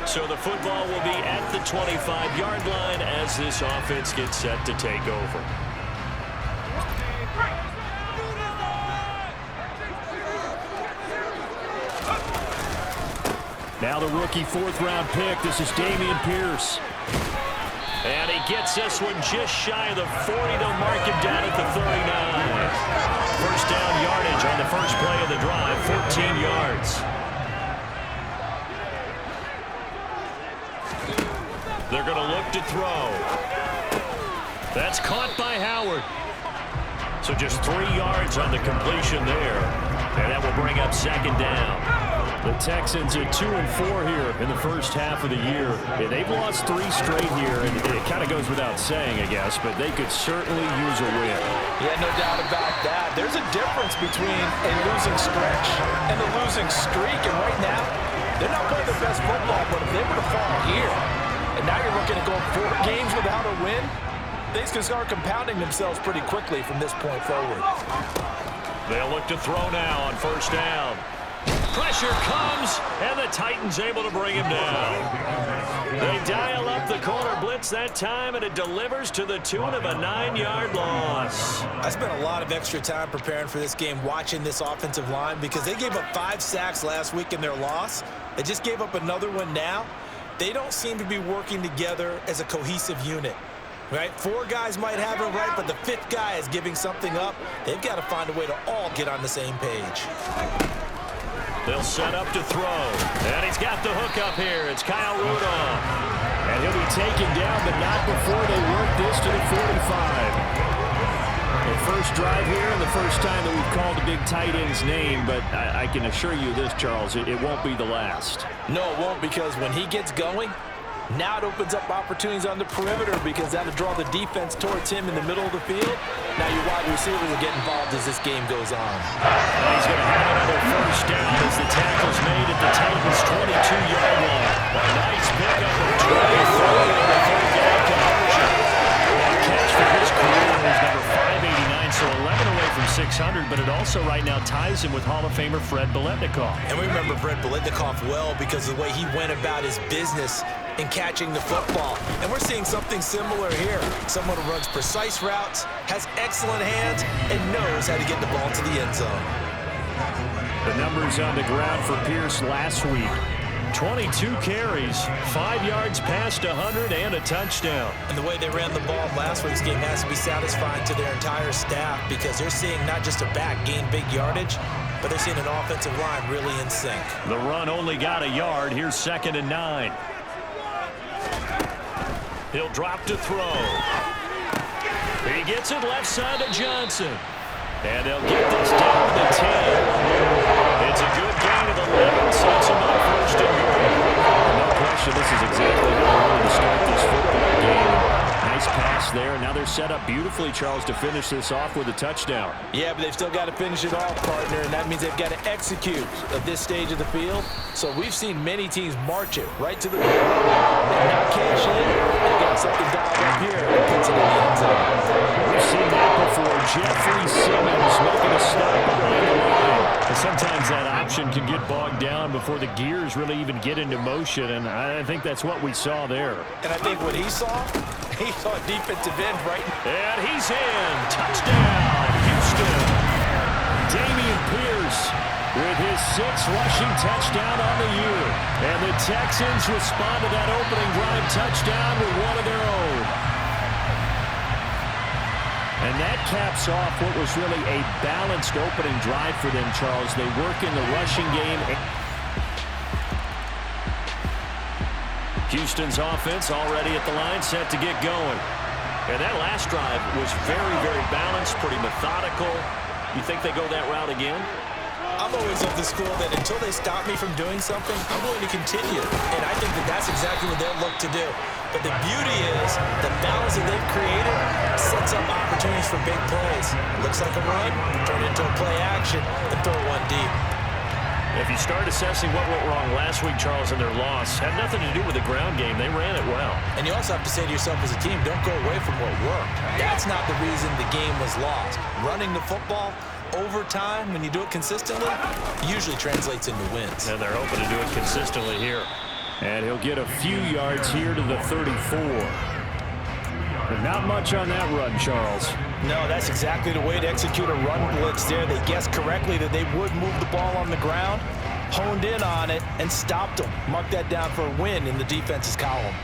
Speaker 6: So the football will be at the 25-yard line as this offense gets set to take over. Now the rookie 4th-round pick. This is Dameon Pierce. And he gets this one just shy of the 40. They'll mark him down at the 39. First down yardage on the first play of the drive, 14 yards. They're going to look to throw. That's caught by Howard. So just 3 yards on the completion there. And that will bring up second down. The Texans are 2-4 here in the first half of the year. Yeah, they've lost 3 straight here, and it kind of goes without saying, I guess, but they could certainly use a win.
Speaker 7: Yeah, no doubt about that. There's a difference between a losing stretch and a losing streak, and right now, they're not playing their best football, but if they were to fall here, and now you're looking at going 4 games without a win, things can start compounding themselves pretty quickly from this point forward.
Speaker 6: They'll look to throw now on first down. Pressure comes, and the Titans able to bring him down. They dial up the corner blitz that time, and it delivers to the tune of a 9-yard loss.
Speaker 7: I spent a lot of extra time preparing for this game, watching this offensive line, because they gave up 5 sacks last week in their loss. They just gave up another one now. they don't seem to be working together as a cohesive unit. Right? 4 guys might have it right, but the 5th guy is giving something up. They've got to find a way to all get on the same page.
Speaker 6: They'll set up to throw. And he's got the hook up here. It's Kyle Rudolph. And he'll be taken down, but not before they work this to the 45. The first drive here and the first time that we've called the big tight end's name, but I can assure you this, Charles, it won't be the last.
Speaker 7: No, it won't, because when he gets going, now it opens up opportunities on the perimeter because that'll draw the defense towards him in the middle of the field. Now your wide receivers will get involved as this game goes on.
Speaker 6: And he's going to have another first down as the tackle's made at the Titans' 22-yard line. Nice pickup of Trey throwing in the third down conversion. And a catch for his career is number 589, so 11 away from 600, but it also right now ties him with Hall of Famer Fred Biletnikoff.
Speaker 7: And we remember Fred Biletnikoff well because of the way he went about his business in catching the football. And we're seeing something similar here. Someone who runs precise routes, has excellent hands, and knows how to get the ball to the end zone.
Speaker 6: The numbers on the ground for Pierce last week. 22 carries, 5 yards past 100, and a touchdown.
Speaker 7: And the way they ran the ball last week's game has to be satisfying to their entire staff because they're seeing not just a back gain big yardage, but they're seeing an offensive line really in sync.
Speaker 6: The run only got a yard. Here's 2nd and 9. He'll drop to throw. He gets it left side to Johnson. And they'll get this down to 10. It's a good gain of 11, sets him up 1st and goal. No question, this is exactly how they wanted to start this football game. Nice pass there. Now they're set up beautifully, Charles, to finish this off with a touchdown.
Speaker 7: Yeah, but they've still got to finish it off, partner, and that means they've got to execute at this stage of the field. So we've seen many teams march it right to the goal and not cash in. They got something dialed up here and puts it in the end zone.
Speaker 6: We've seen that before. Jeffrey Simmons making a stop behind the line. And sometimes that option can get bogged down before the gears really even get into motion, and I think that's what we saw there.
Speaker 7: And I think what he saw a defensive end right.
Speaker 6: And he's in. Touchdown, Houston. Damian Pierce with his 6th rushing touchdown on the year. And the Texans respond to that opening drive touchdown with one of their own. And that caps off what was really a balanced opening drive for them, Charles. They work in the rushing game. Houston's offense already at the line, set to get going. And that last drive was very, very balanced, pretty methodical. You think they go that route again?
Speaker 7: I'm always of the school that until they stop me from doing something, I'm going to continue. And I think that that's exactly what they'll look to do. But the beauty is the balance that they've created sets up opportunities for big plays. Looks like a run, turn it into a play action, and throw one deep.
Speaker 6: If you start assessing what went wrong last week, Charles, in their loss, had nothing to do with the ground game. They ran it well.
Speaker 7: And you also have to say to yourself as a team, don't go away from what worked. That's not the reason the game was lost. Running the football over time, when you do it consistently, usually translates into wins.
Speaker 6: And they're hoping to do it consistently here. And he'll get a few yards here to the 34. But not much on that run, Charles.
Speaker 7: No, that's exactly the way to execute a run blitz there. They guessed correctly that they would move the ball on the ground, honed in on it, and stopped them. Mark that down for a win in the defense's column.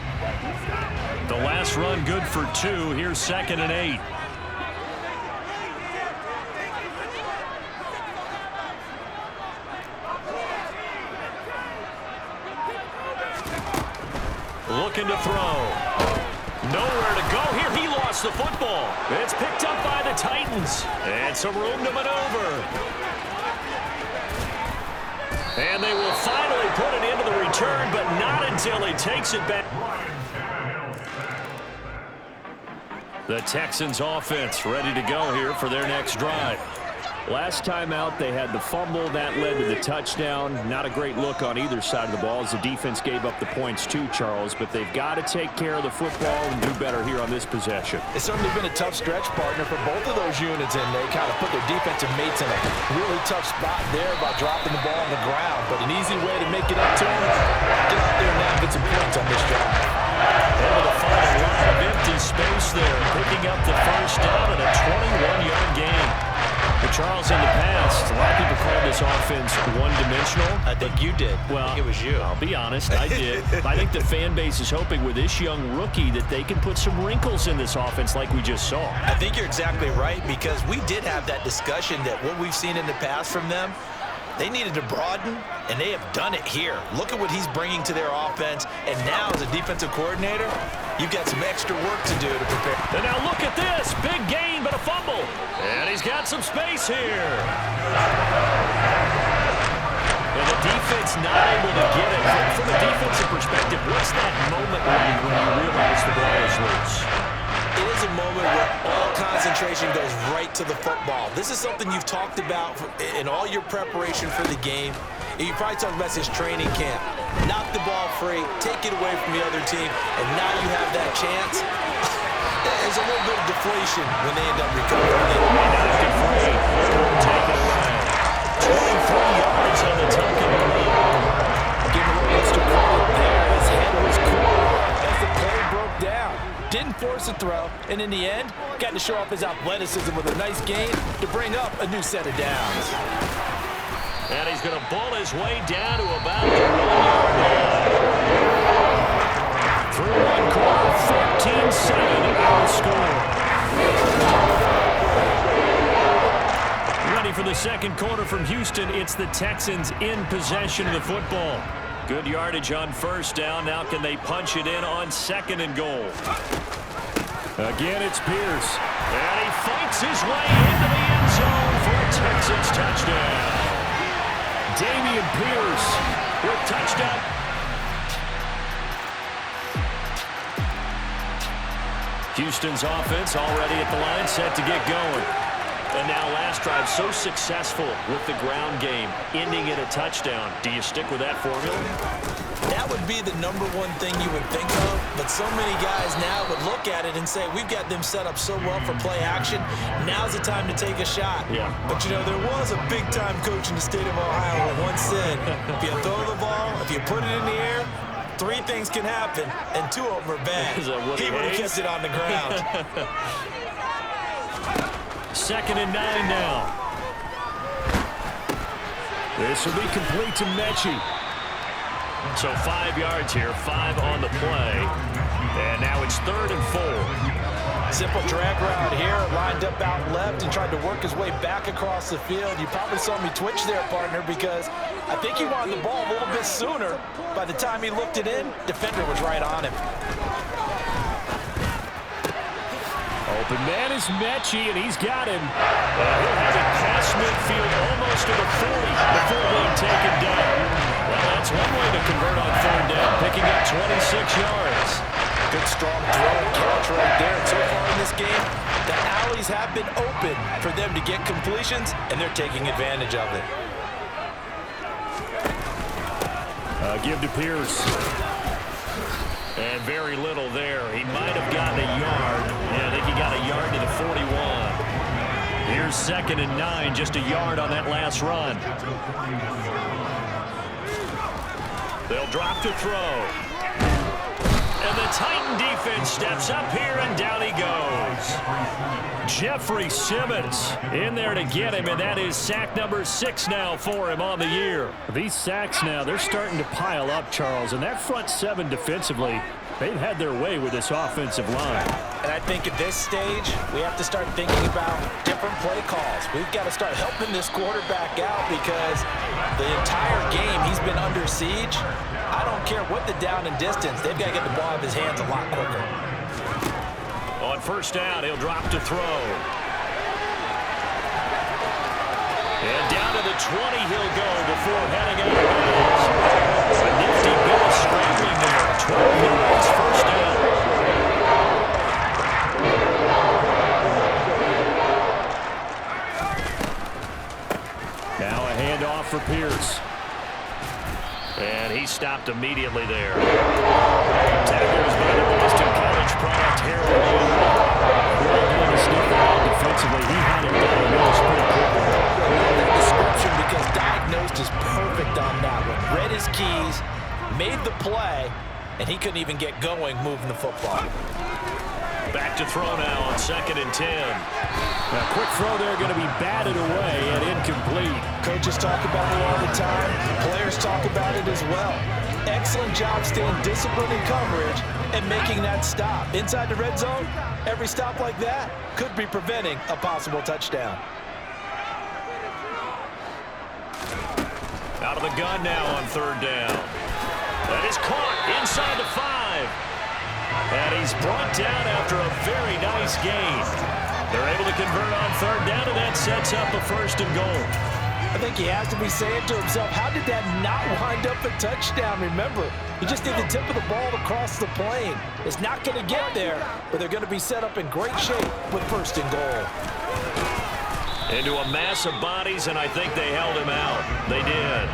Speaker 6: The last run good for 2. Here's 2nd and 8. Looking to throw. Nowhere to go here. He lost the football. It's picked up by the Titans. And some room to maneuver. And they will finally put it into the return, but not until he takes it back. The Texans offense ready to go here for their next drive. Last time out, they had the fumble. That led to the touchdown. Not a great look on either side of the ball as the defense gave up the points too, Charles. But they've got to take care of the football and do better here on this possession.
Speaker 7: It's certainly been a tough stretch, partner, for both of those units, and they kind of put their defensive mates in a really tough spot there by dropping the ball on the ground. But an easy way to make it up to them, get out there now and get some points on this drive.
Speaker 6: Into the final line of empty space there, picking up the first down and a 21-yard gain. But Charles, in the past, a lot of people called this offense one-dimensional?
Speaker 7: I think you did.
Speaker 6: Well,
Speaker 7: I think it was you.
Speaker 6: I'll be honest, I did. I think the fan base is hoping with this young rookie that they can put some wrinkles in this offense like we just saw.
Speaker 7: I think you're exactly right, because we did have that discussion that what we've seen in the past from them, they needed to broaden, and they have done it here. Look at what he's bringing to their offense, and now as a defensive coordinator, you've got some extra work to do to prepare.
Speaker 6: And now look at this. Big gain, but a fumble. And he's got some space here. And the defense not able to get it. From a defensive perspective, what's that moment like when you realize the ball is loose?
Speaker 7: It is a moment where all concentration goes right to the football. This is something you've talked about in all your preparation for the game. And you probably talked about this training camp. Knock the ball free, take it away from the other team, and now you have that chance. There's a little bit of deflation when they end up recovering it.
Speaker 6: Knocked it free. Take it away. 23 yards on the tuck and run.
Speaker 7: Give him a little extra credit there. His head was cool as the play broke down. Didn't force a throw, and in the end, got to show off his athleticism with a nice gain to bring up a new set of downs.
Speaker 6: And he's going to bull his way down to about the 1-yard line. Through one quarter, 14-7 our score. Ready for the second quarter from Houston. It's the Texans in possession of the football. Good yardage on first down. Now can they punch it in on second and goal? Again, it's Pierce. And he fights his way into the end zone for a Texans touchdown. Dameon Pierce with touchdown. Houston's offense already at the line, set to get going. And now last drive so successful with the ground game, ending in a touchdown. Do you stick with that formula?
Speaker 7: That would be the number one thing you would think of, but so many guys now would look at it and say, we've got them set up so well for play action, now's the time to take a shot.
Speaker 6: Yeah.
Speaker 7: But, you know, there was a big-time coach in the state of Ohio who once said, if you throw the ball, if you put it in the air, 3 things can happen, and 2 of them are bad. He would have kept it on the ground.
Speaker 6: 2nd and 9 now. This will be complete to Mechie. So 5 yards here, 5 on the play. And now it's 3rd and 4.
Speaker 7: Simple drag route here, lined up out left and tried to work his way back across the field. You probably saw me twitch there, partner, because I think he wanted the ball a little bit sooner. By the time he looked it in, defender was right on him.
Speaker 6: Open man is Mechie, and he's got him. He'll have it past midfield almost to the 40 before being taken down. Well, that's one way to convert on 3rd down, picking up 26 yards.
Speaker 7: Good strong throw and catch right there. And so far in this game, the alleys have been open for them to get completions, and they're taking advantage of it.
Speaker 6: Give to Pierce. And very little there. He might have gotten a yard. Yeah, I think he got a yard to the 41. Here's 2nd and 9, just a yard on that last run. They'll drop to throw. And the Titan defense steps up here, and down he goes. Jeffrey Simmons in there to get him, and that is sack number 6 now for him on the year. These sacks now, they're starting to pile up, Charles, and that front 7 defensively, they've had their way with this offensive line.
Speaker 7: And I think at this stage, we have to start thinking about different play calls. We've got to start helping this quarterback out because the entire game he's been under siege. I don't care what the down and distance, they've got to get the ball out of his hands a lot quicker.
Speaker 6: On first down, he'll drop to throw. And down to the 20 he'll go before heading out of bounds. A nifty bit of scrambling there. 12 yards, first down. Now a handoff for Pierce. And he stopped immediately there. Tackles by the Boston College product, Harold. Defensively, he had it diagnosed pretty quickly.
Speaker 7: That description, because diagnosed is perfect on that one. Read his keys, made the play, and he couldn't even get going moving the football.
Speaker 6: Back to throw now on 2nd and 10. A quick throw there going to be batted away and incomplete.
Speaker 7: Coaches talk about it all the time. Players talk about it as well. Excellent job staying disciplined in coverage and making that stop. Inside the red zone, every stop like that could be preventing a possible touchdown.
Speaker 6: Out of the gun now on 3rd down. That is caught inside the 5. And he's brought down after a very nice gain. They're able to convert on 3rd down, and that sets up a 1st and goal.
Speaker 7: I think he has to be saying to himself, how did that not wind up a touchdown? Remember, you just need the tip of the ball to cross the plane. It's not going to get there, but they're going to be set up in great shape with 1st and goal.
Speaker 6: Into a mass of bodies, and I think they held him out. They did.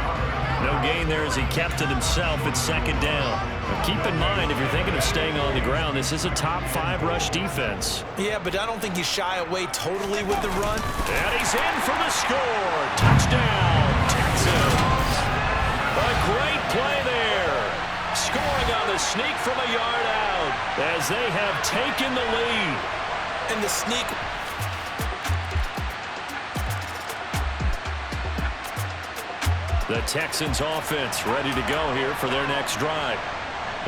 Speaker 6: No gain there as he kept it himself at 2nd down. But keep in mind, if you're thinking of staying on the ground, this is a top 5 rush defense.
Speaker 7: Yeah, but I don't think you shy away totally with the run.
Speaker 6: And he's in for the score. Touchdown, Texans. A great play there. Scoring on the sneak from a yard out as they have taken the lead.
Speaker 7: And the sneak...
Speaker 6: The Texans offense ready to go here for their next drive.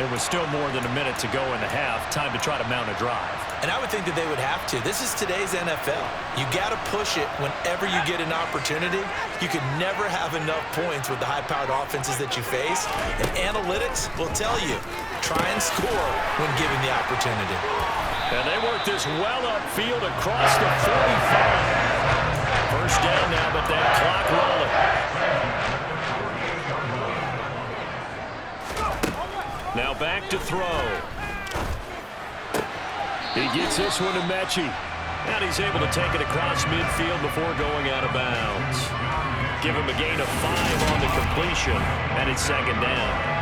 Speaker 6: There was still more than a minute to go in the half. Time to try to mount a drive.
Speaker 7: And I would think that they would have to. This is today's NFL. You got to push it whenever you get an opportunity. You can never have enough points with the high-powered offenses that you face. And analytics will tell you, try and score when given the opportunity.
Speaker 6: And they work this well upfield across the 45. 1st down now, but that clock rolling. Now back to throw. He gets this one to Mechie. And he's able to take it across midfield before going out of bounds. Give him a gain of 5 on the completion. And it's 2nd down.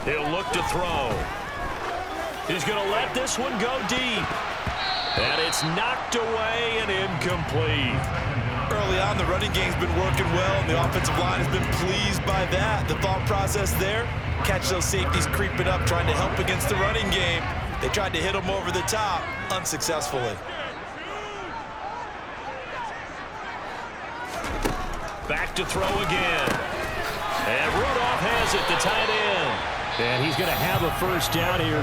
Speaker 6: He'll look to throw. He's going to let this one go deep. And it's knocked away and incomplete.
Speaker 7: Early on, the running game's been working well, and the offensive line has been pleased by that. The thought process there, catch those safeties creeping up, trying to help against the running game. They tried to hit him over the top, unsuccessfully.
Speaker 6: Back to throw again. And Rudolph has it, the tight end. And he's going to have a 1st down here.